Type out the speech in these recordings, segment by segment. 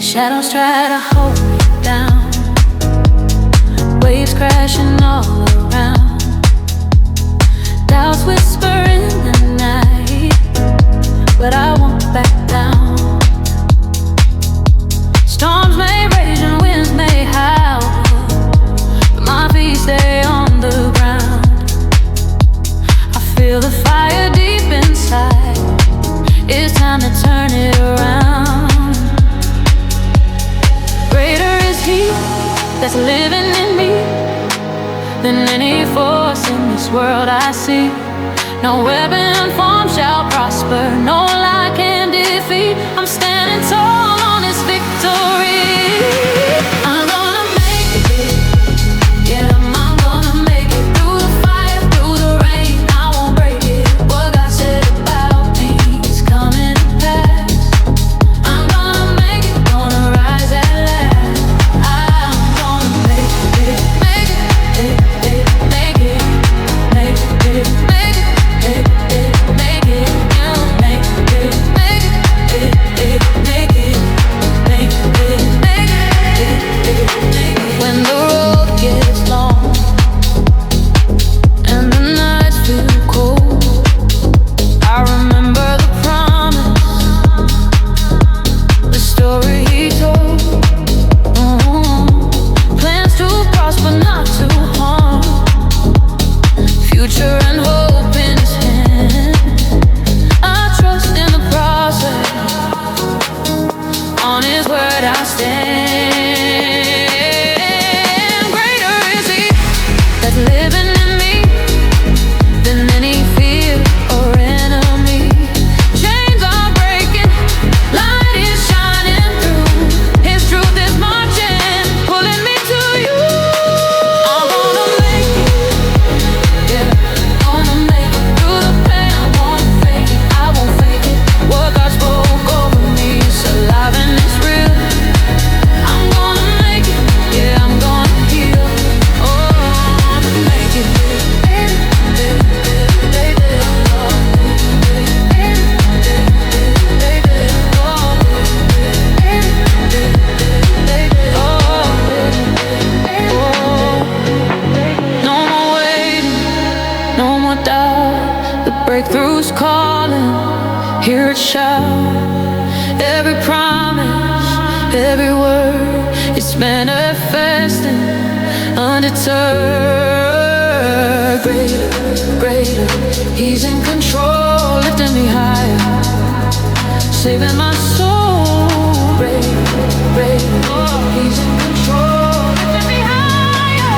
Shadows try to hold me down, waves crashing all around, doubts whisper in the night, but I won't back down. Storms may rage and winds may howl, but my feet stay on the ground. I feel the fire deep inside, it's time to turn it around. Greater is He that's living in me than any force in this world I see. No weapon formed shall prosper, no lie can defeat. I'm standing tall on His victory. I'm gonna make it, yeah, I'm gonna make it. Through the fire, through the rain, I won't break it. What God said about me is coming to pass. I'm gonna make it, gonna rise at last. I'm gonna make it, make it, make it, make it, make it, make it, make it, you make it, make it, make it, make it, make it. When the road gets long and the nights feel cold, I remember the promise, the story He told. Plans to prosper, not to harm, future and hope in His hand. I trust in the process, on His word I stand. Greater is He that's living in me than any fear or enemy. Chains are breaking, light is shining through. His truth is marching, pulling me to you. I'm gonna make it, yeah, gonna make it. Through the pain, I won't fake it, I won't fake it. What God spoke over me is alive and it's real. I'm gonna make it, yeah, I'm gonna heal. Oh, I'm gonna make it. No more waiting, no more doubt. The breakthrough's calling, hear it shout. Every promise, every word, it's manifesting undeterred. Greater, greater, He's in control, lifting me higher, saving my soul. Greater, greater, He's in control, lifting me higher,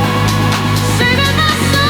saving my soul.